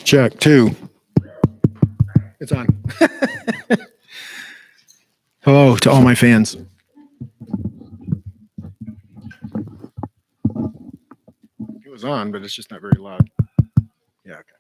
Check 2. It's on. Hello to all my fans. It was on, but it's just not very loud. Yeah, okay.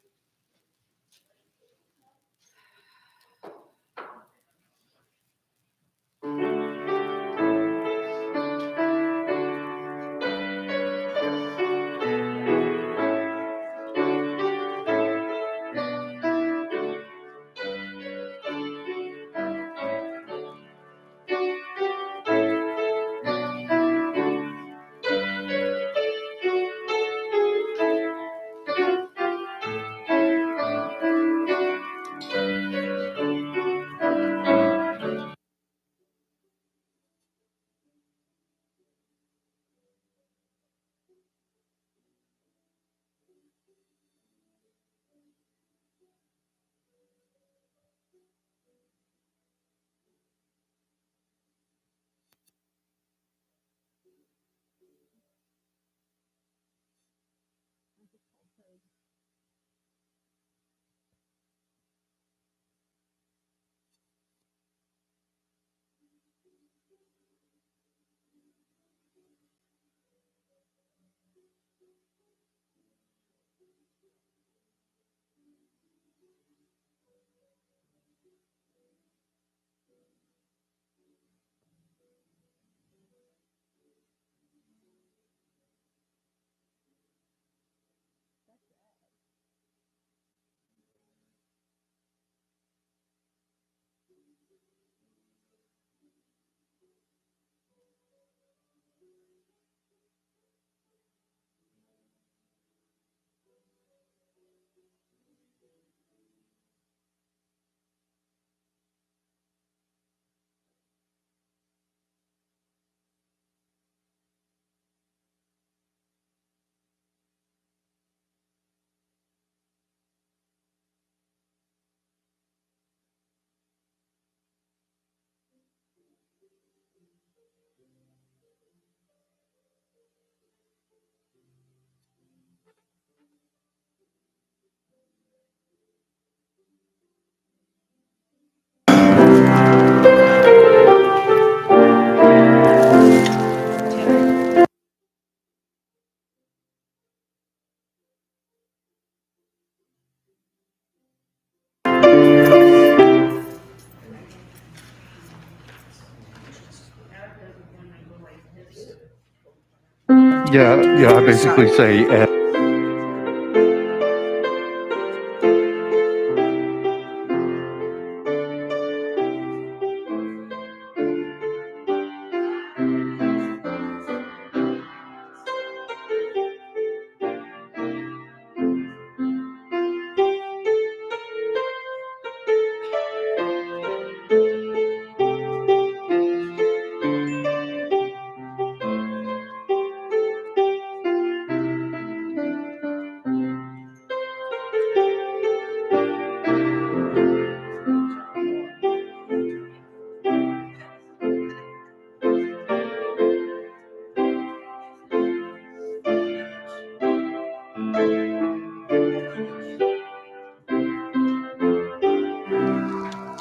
Yeah, I basically say,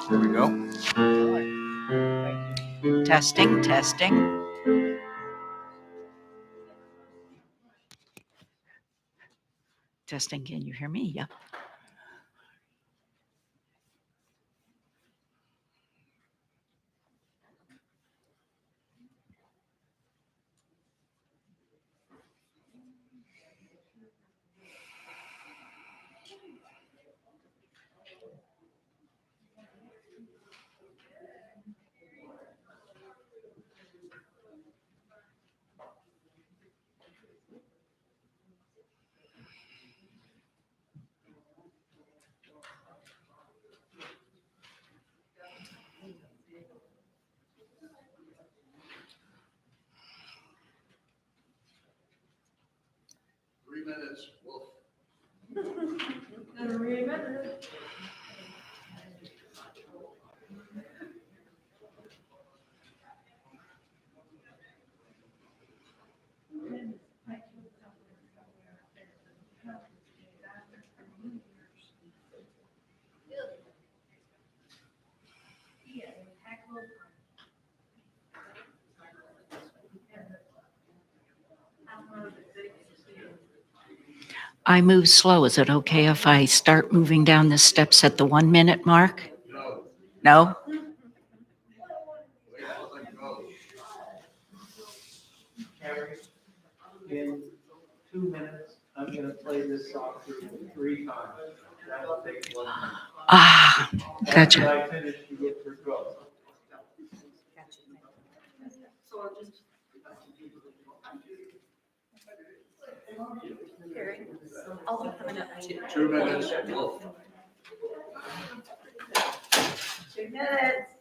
There we go. Testing. Testing, can you hear me? Yep. I move slow. Is it okay if I start moving down the steps at the 1 minute mark? No? Carrie, in 2 minutes, I'm going to play this song through 3 times. That'll take 1 minute. Ah, After gotcha. I finish, you get your throat. I'll be coming up too. 2 minutes. 2 minutes.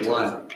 One.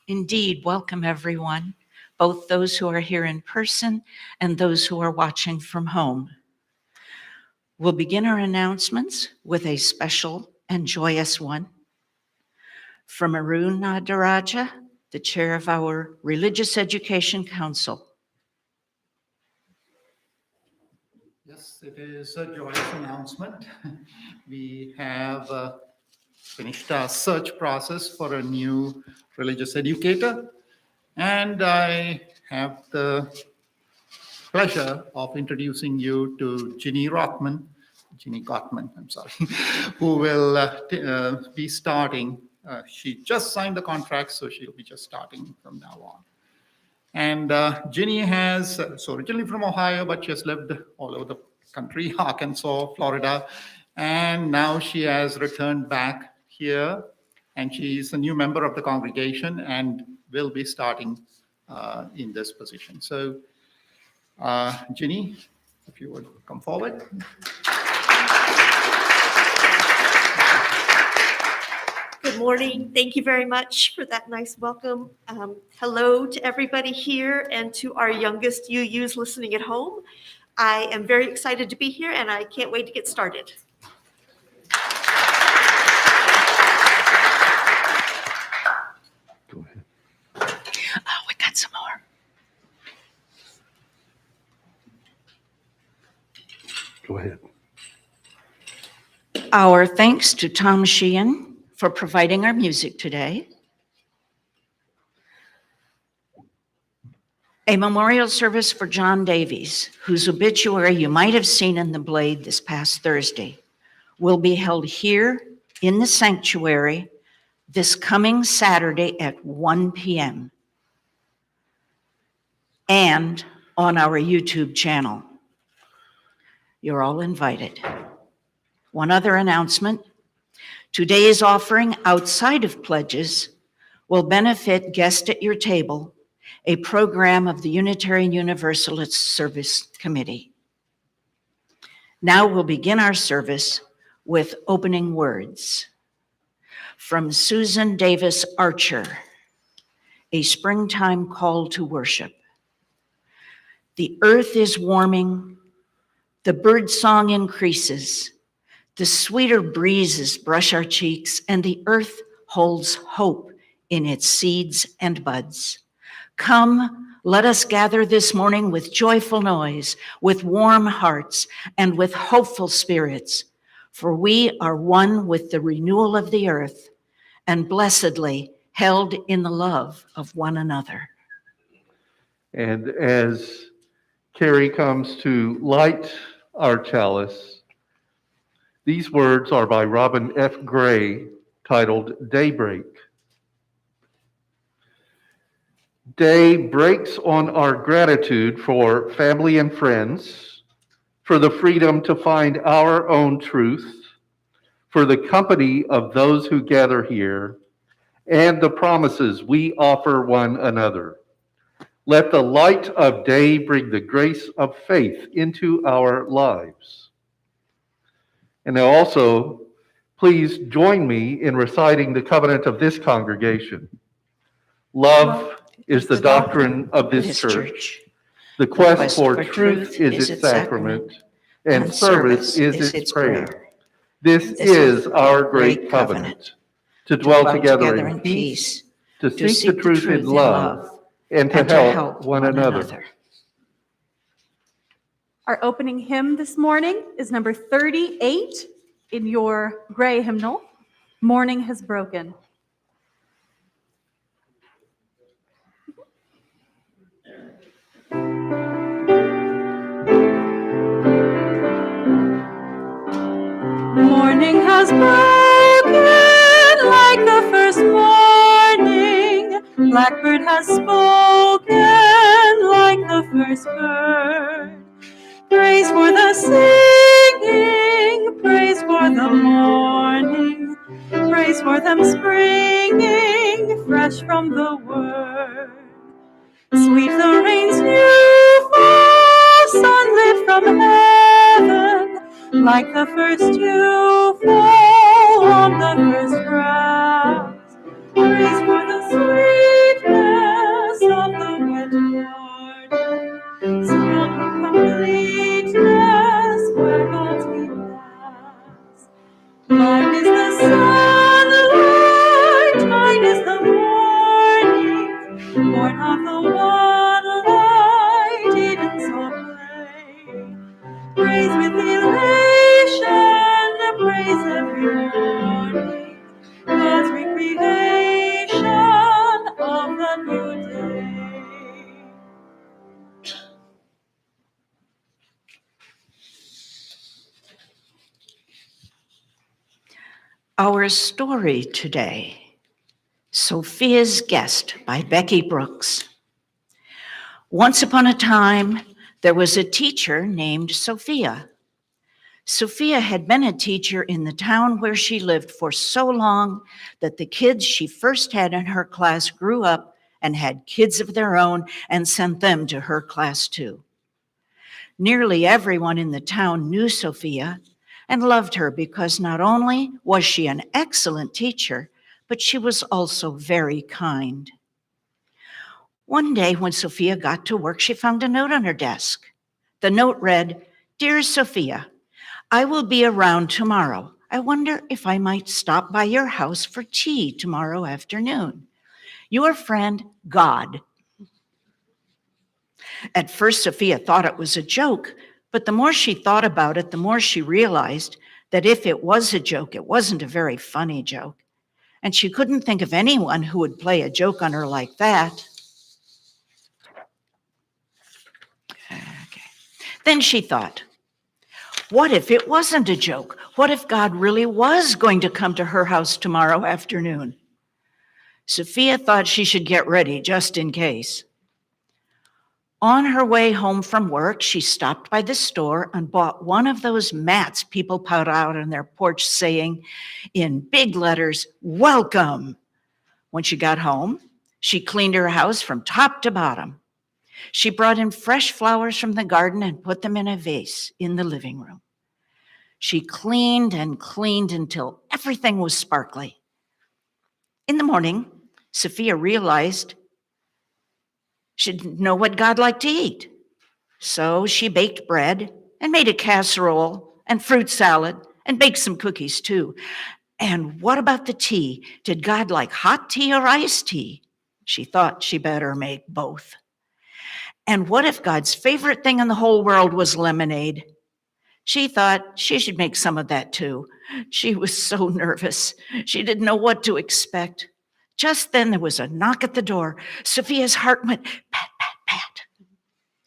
Indeed, welcome everyone, both those who are here in person and those who are watching from home. We'll begin our announcements with a special and joyous one. From Arun Nadaraja, the chair of our Religious Education Council. Yes, it is a joyous announcement. We have finished our search process for a new religious educator, and I have the pleasure of introducing you to Ginny Gottman, I'm sorry, who will be starting. She just signed the contract, so she'll be just starting from now on. And Ginny has, so originally from Ohio, but she has lived all over the country, Arkansas, Florida, and now she has returned back here, and she's a new member of the congregation and will be starting in this position. So, Ginny, if you would come forward. Good morning. Thank you very much for that nice welcome. Hello to everybody here and to our youngest UUs listening at home. I am very excited to be here and I can't wait to get started. Go ahead. Oh, we got some more. Go ahead. Our thanks to Tom Sheehan for providing our music today. A memorial service for John Davies, whose obituary you might have seen in the Blade this past Thursday, will be held here in the sanctuary this coming Saturday at 1 p.m. and on our YouTube channel. You're all invited. One other announcement. Today's offering outside of pledges will benefit Guest at Your Table, a program of the Unitarian Universalist Service Committee. Now we'll begin our service with opening words from Susan Davis Archer, A Springtime Call to Worship. The earth is warming, the bird song increases, the sweeter breezes brush our cheeks, and the earth holds hope in its seeds and buds. Come, let us gather this morning with joyful noise, with warm hearts, and with hopeful spirits, for we are one with the renewal of the earth and blessedly held in the love of one another. And as Carrie comes to light our chalice, these words are by Robin F. Gray, titled Daybreak. Day breaks on our gratitude for family and friends, for the freedom to find our own truth, for the company of those who gather here, and the promises we offer one another. Let the light of day bring the grace of faith into our lives. And now also, please join me in reciting the covenant of this congregation. Love is the doctrine of this church. The quest for truth is its sacrament, and service is its prayer. This is our great covenant, to dwell together in peace, to seek the truth in love, and to help one another. Our opening hymn this morning is number 38 in your gray hymnal, Morning Has Broken. Morning has broken like the first morning. Blackbird has spoken like the first bird. Praise for the singing, praise for the morning, praise for them springing fresh from the word. Sweet the rain's new fall, sunlit from heaven, like the first dew fall on the first grass. Praise for the sweetness of the wet morning, strong completeness where God's be last. Mine is the sunlight, mine is the morning, born of the one light, Eden saw play. Praise with elation, praise every morning, God's recreation of the new day. Our story today, Sophia's Guest by Becky Brooks. Once upon a time, there was a teacher named Sophia. Sophia had been a teacher in the town where she lived for so long that the kids she first had in her class grew up and had kids of their own and sent them to her class too. Nearly everyone in the town knew Sophia and loved her because not only was she an excellent teacher, but she was also very kind. One day when Sophia got to work, she found a note on her desk. The note read, "Dear Sophia, I will be around tomorrow. I wonder if I might stop by your house for tea tomorrow afternoon. Your friend, God." At first, Sophia thought it was a joke, but the more she thought about it, the more she realized that if it was a joke, it wasn't a very funny joke. And she couldn't think of anyone who would play a joke on her like that. Okay. Then she thought, what if it wasn't a joke? What if God really was going to come to her house tomorrow afternoon? Sophia thought she should get ready just in case. On her way home from work, she stopped by the store and bought one of those mats people put out on their porch saying in big letters, "Welcome." When she got home, she cleaned her house from top to bottom. She brought in fresh flowers from the garden and put them in a vase in the living room. She cleaned and cleaned until everything was sparkly. In the morning, Sophia realized she didn't know what God liked to eat. So she baked bread and made a casserole and fruit salad and baked some cookies too. And what about the tea? Did God like hot tea or iced tea? She thought she better make both. And what if God's favorite thing in the whole world was lemonade? She thought she should make some of that too. She was so nervous. She didn't know what to expect. Just then there was a knock at the door. Sophia's heart went pat, pat, pat.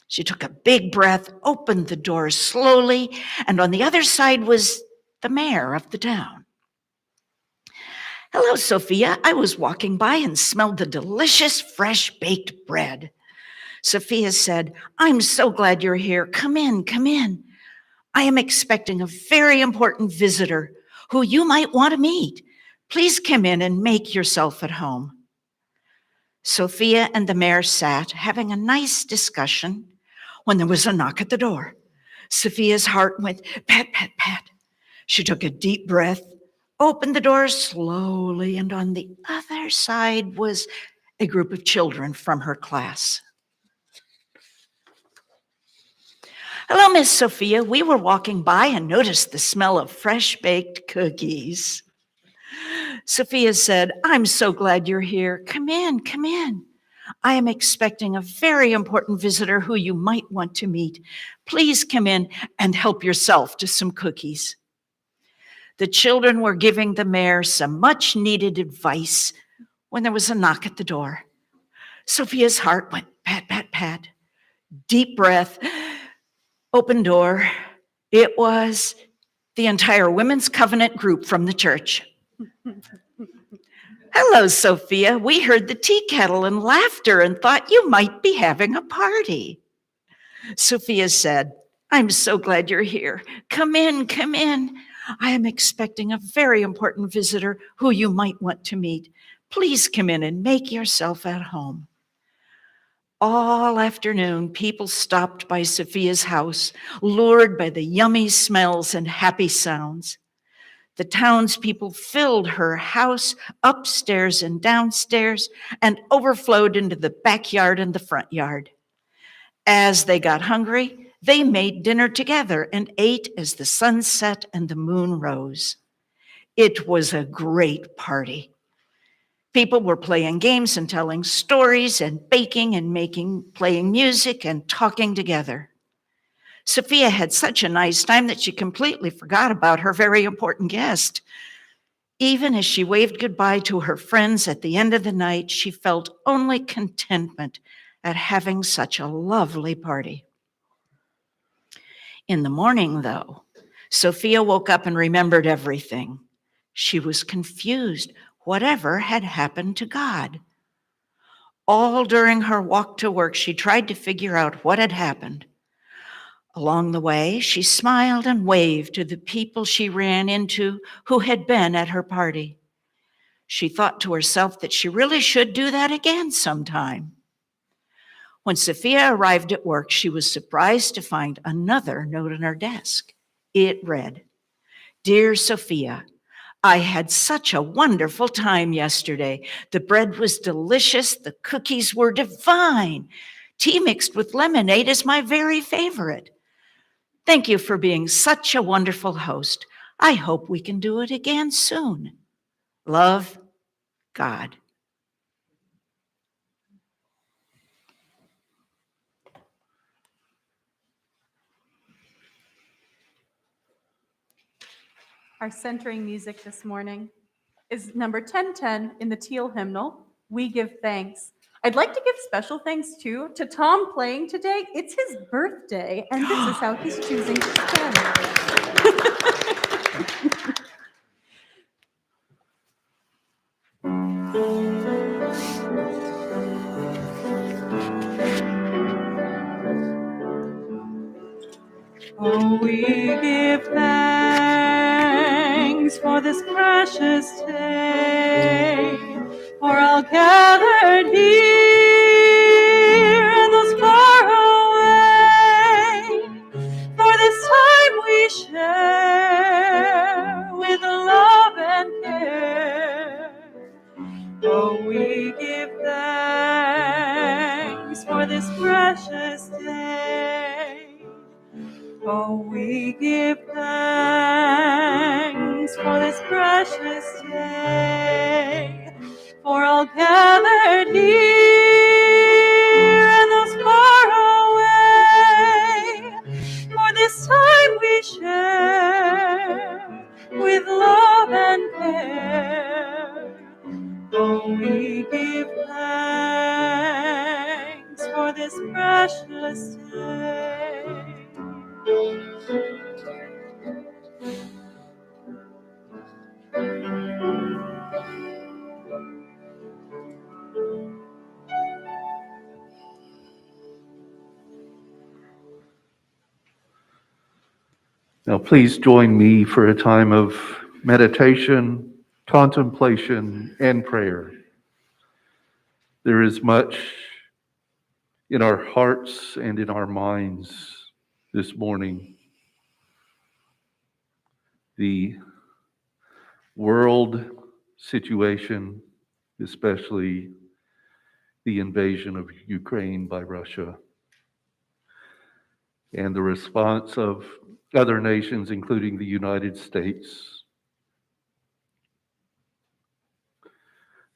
She took a big breath, opened the door slowly, and on the other side was the mayor of the town. "Hello, Sophia. I was walking by and smelled the delicious fresh baked bread." Sophia said, "I'm so glad you're here. Come in, come in. I am expecting a very important visitor who you might want to meet. Please come in and make yourself at home." Sophia and the mayor sat having a nice discussion when there was a knock at the door. Sophia's heart went pat, pat, pat. She took a deep breath, opened the door slowly, and on the other side was a group of children from her class. "Hello, Miss Sophia. We were walking by and noticed the smell of fresh baked cookies." Sophia said, "I'm so glad you're here. Come in, come in. I am expecting a very important visitor who you might want to meet. Please come in and help yourself to some cookies." The children were giving the mayor some much needed advice when there was a knock at the door. Sophia's heart went pat, pat, pat. Deep breath, open door. It was the entire Women's Covenant group from the church. "Hello, Sophia. We heard the tea kettle and laughter and thought you might be having a party." Sophia said, "I'm so glad you're here. Come in, come in. I am expecting a very important visitor who you might want to meet. Please come in and make yourself at home." All afternoon, people stopped by Sophia's house, lured by the yummy smells and happy sounds. The townspeople filled her house upstairs and downstairs and overflowed into the backyard and the front yard. As they got hungry, they made dinner together and ate as the sun set and the moon rose. It was a great party. People were playing games and telling stories and baking and playing music and talking together. Sophia had such a nice time that she completely forgot about her very important guest. Even as she waved goodbye to her friends at the end of the night, she felt only contentment at having such a lovely party. In the morning, though, Sophia woke up and remembered everything. She was confused. Whatever had happened to God? All during her walk to work, she tried to figure out what had happened. Along the way, she smiled and waved to the people she ran into who had been at her party. She thought to herself that she really should do that again sometime. When Sophia arrived at work, she was surprised to find another note on her desk. It read, "Dear Sophia, I had such a wonderful time yesterday. The bread was delicious. The cookies were divine. Tea mixed with lemonade is my very favorite. Thank you for being such a wonderful host. I hope we can do it again soon. Love, God. Our centering music this morning is number 1010 in the Teal hymnal, We Give Thanks. I'd like to give special thanks too to Tom playing today. It's his birthday, and this is how he's choosing to spend. Oh, we give thanks for this precious day, for all gathered here and those far away, for this time we share with love and care. Oh, we give thanks for this precious day. Oh, we give thanks for this precious day, for all gathered near and those far away, for this time we share with love and care. Oh, we give thanks for this precious day. Now, please join me for a time of meditation, contemplation, and prayer. There is much in our hearts and in our minds this morning. The world situation, especially the invasion of Ukraine by Russia, and the response of other nations, including the United States.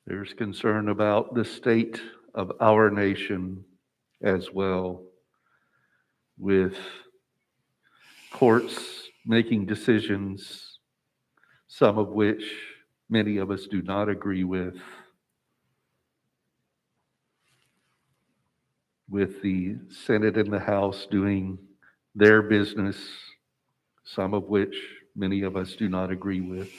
There's concern about the state of our nation as well, with courts making decisions, some of which many of us do not agree with the Senate and the House doing their business, some of which many of us do not agree with.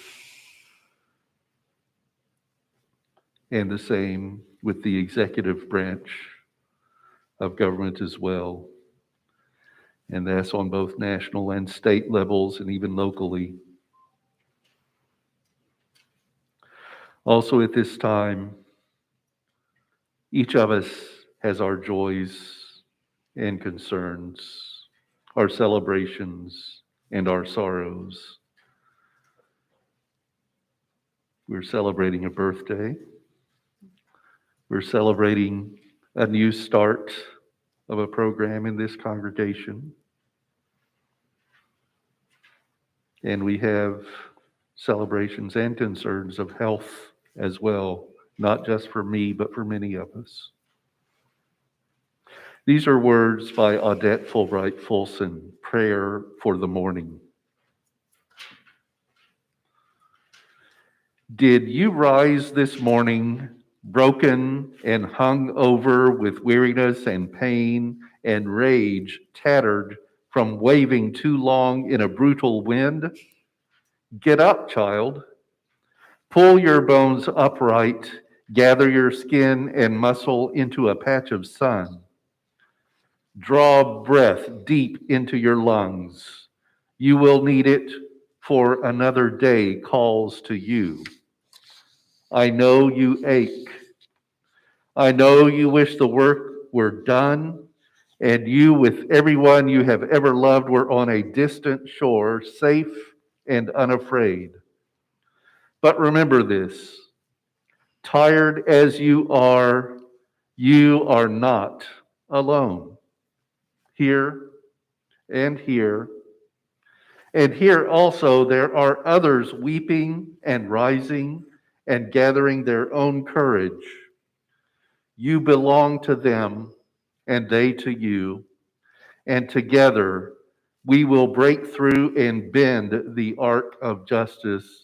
And the same with the executive branch of government as well. And that's on both national and state levels and even locally. Also at this time, each of us has our joys and concerns, our celebrations and our sorrows. We're celebrating a birthday. We're celebrating a new start of a program in this congregation. And we have celebrations and concerns of health as well, not just for me, but for many of us. These are words by Audette Fulbright Fulson, Prayer for the Morning. Did you rise this morning broken and hung over with weariness and pain and rage, tattered from waving too long in a brutal wind? Get up, child. Pull your bones upright, gather your skin and muscle into a patch of sun. Draw breath deep into your lungs. You will need it, for another day calls to you. I know you ache. I know you wish the work were done, and you with everyone you have ever loved were on a distant shore, safe and unafraid. But remember this, tired as you are not alone. Here and here. And here also there are others weeping and rising and gathering their own courage. You belong to them and they to you. And together we will break through and bend the arc of justice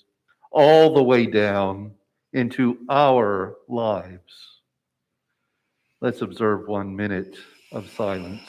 all the way down into our lives. Let's observe 1 minute of silence.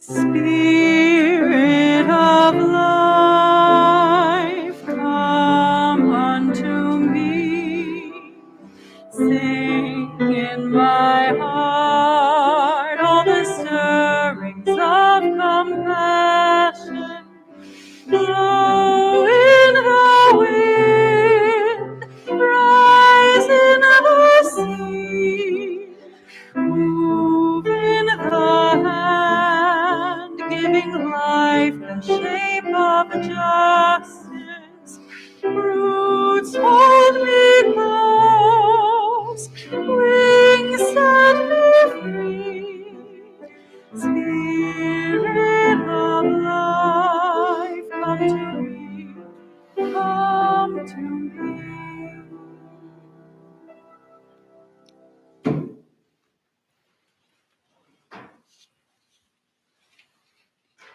Spirit of life, come unto me. Sing in my heart all the stirrings of compassion. Blow in the wind, rise in the sea. Move in the hand, giving life the shape of justice. Roots hold me close, wings set me free. Spirit of life, come to me, come to me.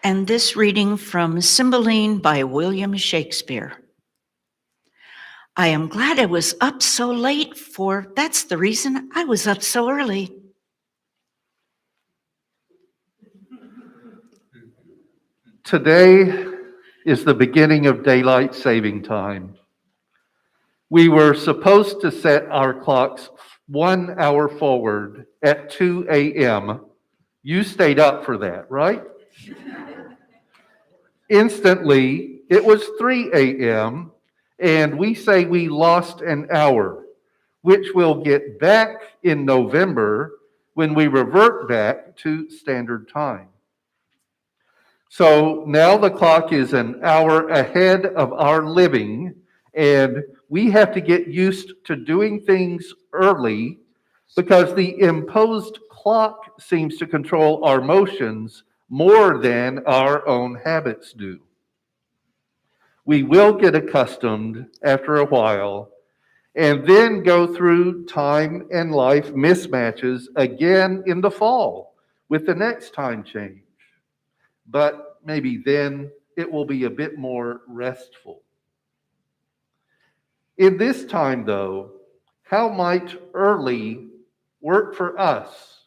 And this reading from Cymbeline by William Shakespeare. I am glad I was up so late, for that's the reason I was up so early. Today is the beginning of daylight saving time. We were supposed to set our clocks 1 hour forward at 2 a.m. You stayed up for that, right? Instantly, it was 3 a.m., and we say we lost an hour, which we'll get back in November when we revert back to standard time. So now the clock is an hour ahead of our living, and we have to get used to doing things early because the imposed clock seems to control our motions more than our own habits do. We will get accustomed after a while and then go through time and life mismatches again in the fall with the next time change. But maybe then it will be a bit more restful. In this time, though, how might early work for us,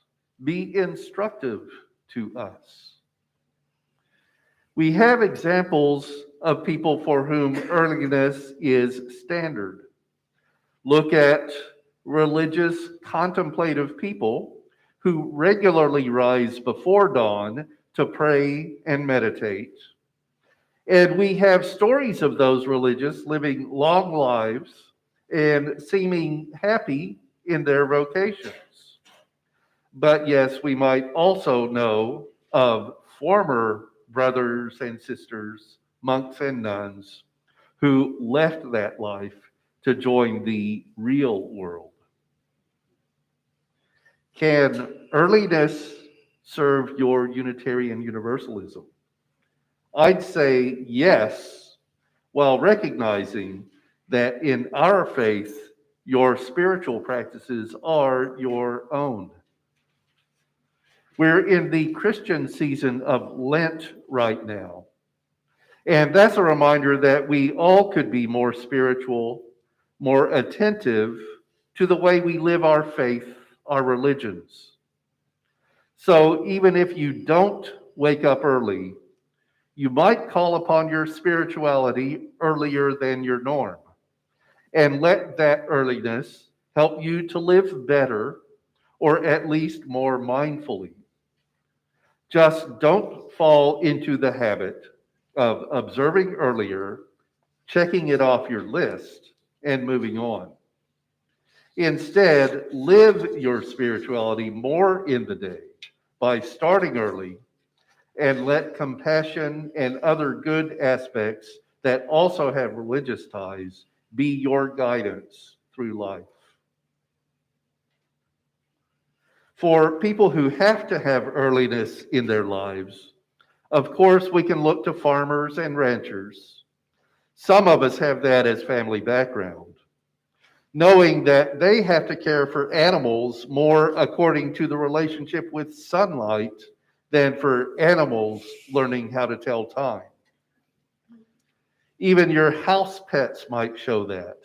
be instructive to us? We have examples of people for whom earliness is standard. Look at religious, contemplative people who regularly rise before dawn to pray and meditate. And we have stories of those religious living long lives and seeming happy in their vocations. But yes, we might also know of former brothers and sisters, monks and nuns, who left that life to join the real world. Can earliness serve your Unitarian Universalism? I'd say yes, while recognizing that in our faith, your spiritual practices are your own. We're in the Christian season of Lent right now. And that's a reminder that we all could be more spiritual, more attentive to the way we live our faith, our religions. So even if you don't wake up early, you might call upon your spirituality earlier than your norm, and let that earliness help you to live better, or at least more mindfully. Just don't fall into the habit of observing earlier, checking it off your list, and moving on. Instead, live your spirituality more in the day by starting early, and let compassion and other good aspects that also have religious ties be your guidance through life. For people who have to have earliness in their lives, of course, we can look to farmers and ranchers. Some of us have that as family background, knowing that they have to care for animals more according to the relationship with sunlight than for animals learning how to tell time. Even your house pets might show that,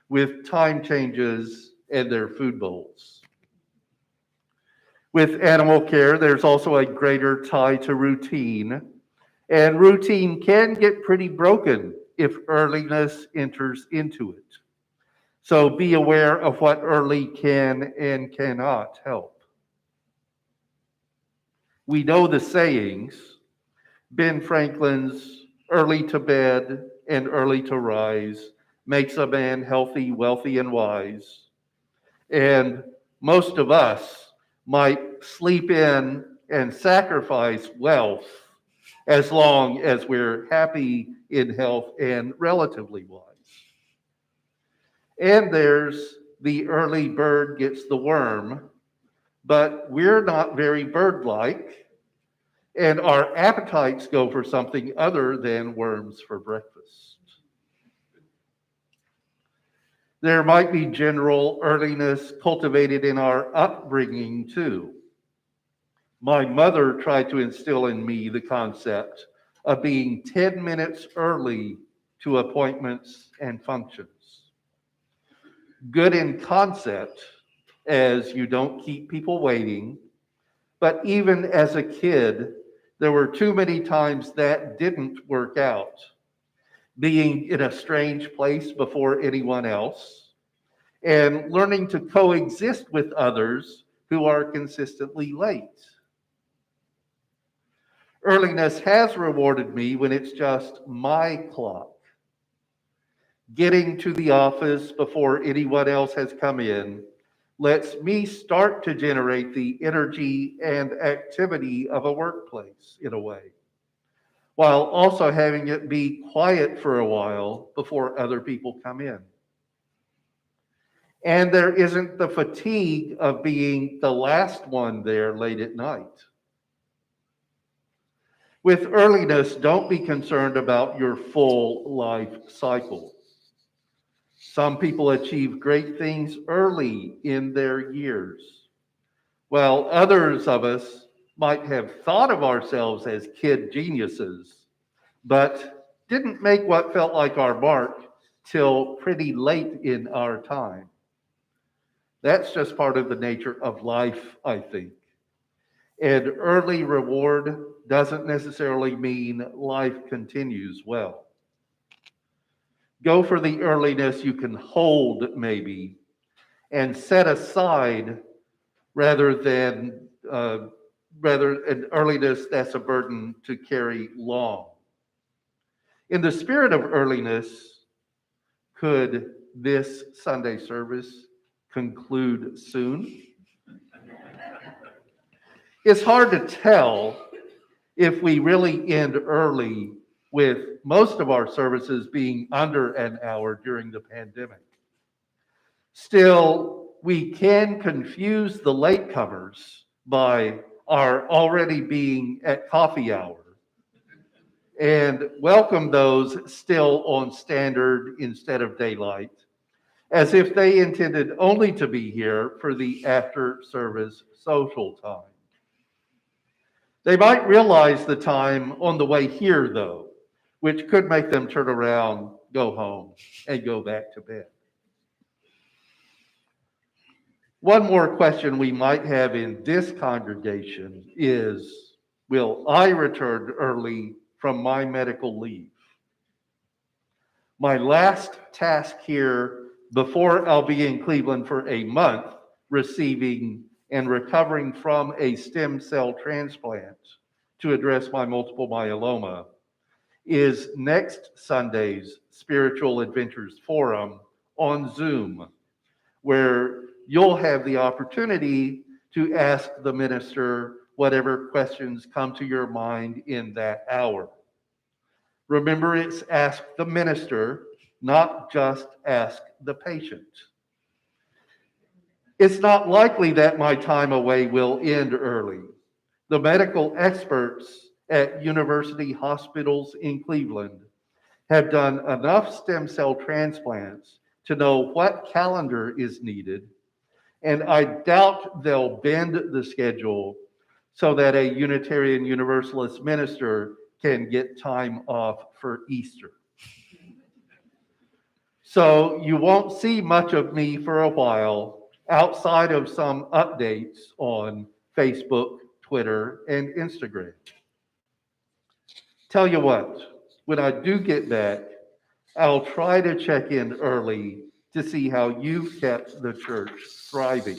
with time changes and their food bowls. With animal care, there's also a greater tie to routine, and routine can get pretty broken if earliness enters into it. So be aware of what early can and cannot help. We know the sayings, Ben Franklin's early to bed and early to rise makes a man healthy, wealthy, and wise. And most of us might sleep in and sacrifice wealth as long as we're happy in health and relatively wise. And there's the early bird gets the worm, but we're not very bird-like, and our appetites go for something other than worms for breakfast. There might be general earliness cultivated in our upbringing too. My mother tried to instill in me the concept of being 10 minutes early to appointments and functions. Good in concept, as you don't keep people waiting, but even as a kid, there were too many times that didn't work out. Being in a strange place before anyone else, and learning to coexist with others who are consistently late. Earliness has rewarded me when it's just my clock. Getting to the office before anyone else has come in lets me start to generate the energy and activity of a workplace in a way, while also having it be quiet for a while before other people come in. And there isn't the fatigue of being the last one there late at night. With earliness, don't be concerned about your full life cycle. Some people achieve great things early in their years, while others of us might have thought of ourselves as kid geniuses, but didn't make what felt like our mark till pretty late in our time. That's just part of the nature of life, I think. And early reward doesn't necessarily mean life continues well. Go for the earliness you can hold, maybe, and set aside rather than an earliness that's a burden to carry long. In the spirit of earliness, could this Sunday service conclude soon? It's hard to tell if we really end early, with most of our services being under an hour during the pandemic. Still, we can confuse the latecomers by are already being at coffee hour, and welcome those still on standard instead of daylight, as if they intended only to be here for the after-service social time. They might realize the time on the way here, though, which could make them turn around, go home, and go back to bed. One more question we might have in this congregation is, will I return early from my medical leave? My last task here before I'll be in Cleveland for a month receiving and recovering from a stem cell transplant to address my multiple myeloma is next Sunday's Spiritual Adventures Forum on Zoom, where you'll have the opportunity to ask the minister whatever questions come to your mind in that hour. Remember, it's ask the minister, not just ask the patient. It's not likely that my time away will end early. The medical experts at university hospitals in Cleveland have done enough stem cell transplants to know what calendar is needed, and I doubt they'll bend the schedule so that a Unitarian Universalist minister can get time off for Easter. So you won't see much of me for a while outside of some updates on Facebook, Twitter, and Instagram. Tell you what, when I do get back, I'll try to check in early to see how you've kept the church thriving.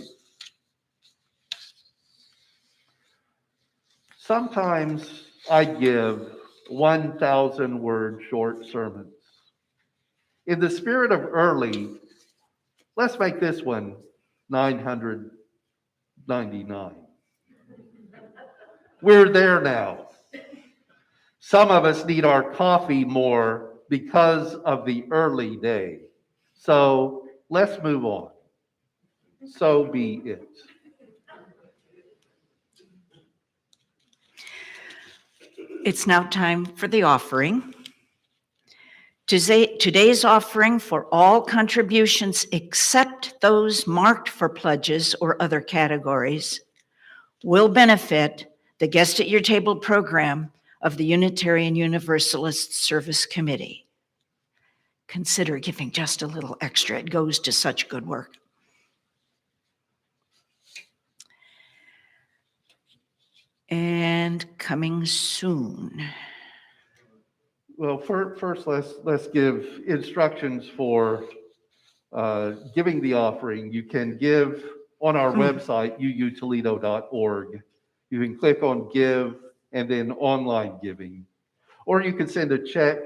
Sometimes I give 1,000-word short sermons. In the spirit of early, let's make this one 999. We're there now. Some of us need our coffee more because of the early day. So let's move on. So be it. It's now time for the offering. Today's offering for all contributions except those marked for pledges or other categories will benefit the Guest at Your Table program of the Unitarian Universalist Service Committee. Consider giving just a little extra. It goes to such good work. And coming soon. Well, first let's give instructions for giving the offering. You can give on our website, uutoledo.org. You can click on Give and then Online Giving. Or you can send a check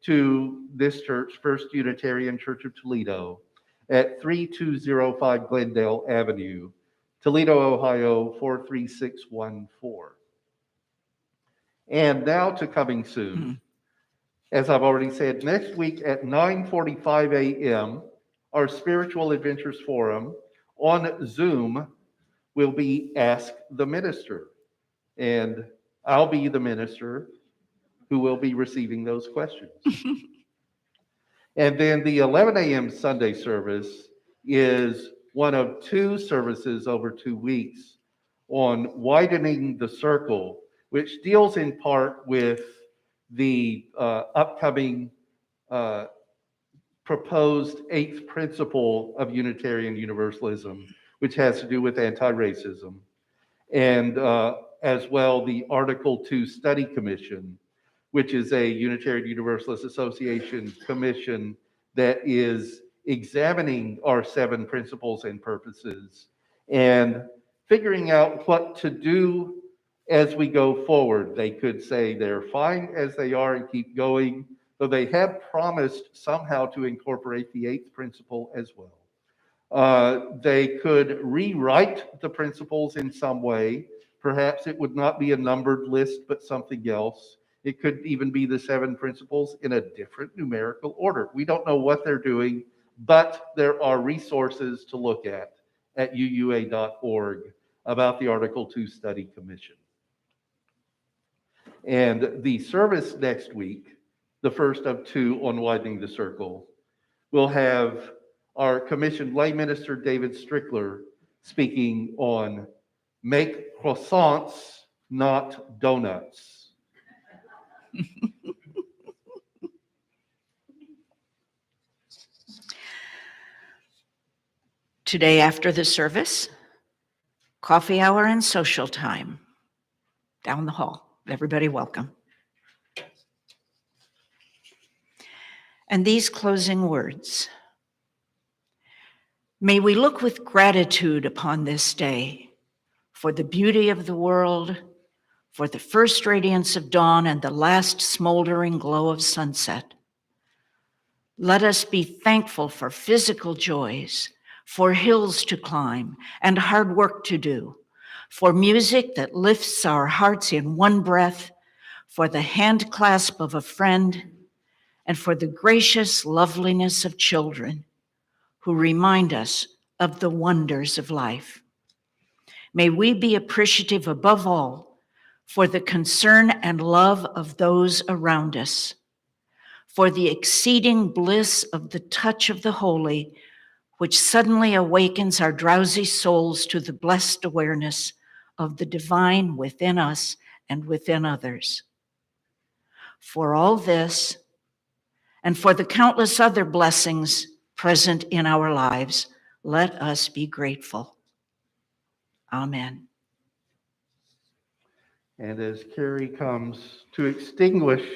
to this church, First Unitarian Church of Toledo, at 3205 Glendale Avenue, Toledo, Ohio, 43614. And now to coming soon. As I've already said, next week at 9:45 a.m., our Spiritual Adventures Forum on Zoom will be Ask the Minister. And I'll be the minister who will be receiving those questions. And then the 11 a.m. Sunday service is one of two services over 2 weeks on widening the circle, which deals in part with the upcoming proposed eighth principle of Unitarian Universalism, which has to do with anti-racism, and as well the Article 2 Study Commission, which is a Unitarian Universalist Association commission that is examining our 7 principles and purposes and figuring out what to do as we go forward. They could say they're fine as they are and keep going, though they have promised somehow to incorporate the 8th principle as well. They could rewrite the principles in some way. Perhaps it would not be a numbered list, but something else. It could even be the 7 principles in a different numerical order. We don't know what they're doing, but there are resources to look at UUA.org about the Article 2 Study Commission. And the service next week, the first of two on Widening the Circle, will have our commissioned lay minister, David Strickler, speaking on Make Croissants, Not Donuts. Today after the service, coffee hour and social time down the hall. Everybody welcome. And these closing words. May we look with gratitude upon this day for the beauty of the world, for the first radiance of dawn and the last smoldering glow of sunset. Let us be thankful for physical joys, for hills to climb and hard work to do, for music that lifts our hearts in one breath, for the hand clasp of a friend, and for the gracious loveliness of children who remind us of the wonders of life. May we be appreciative above all for the concern and love of those around us, for the exceeding bliss of the touch of the holy, which suddenly awakens our drowsy souls to the blessed awareness of the divine within us and within others. For all this, and for the countless other blessings present in our lives, let us be grateful. Amen. And as Carrie comes to extinguish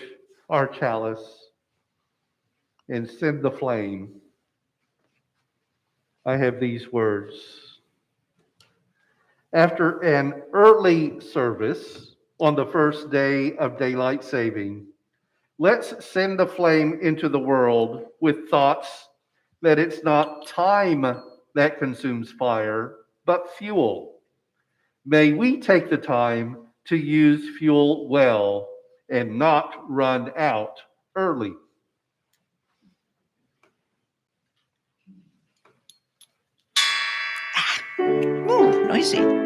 our chalice and send the flame, I have these words. After an early service on the first day of daylight saving, let's send the flame into the world with thoughts that it's not time that consumes fire, but fuel. May we take the time to use fuel well and not run out early. Ooh, noisy.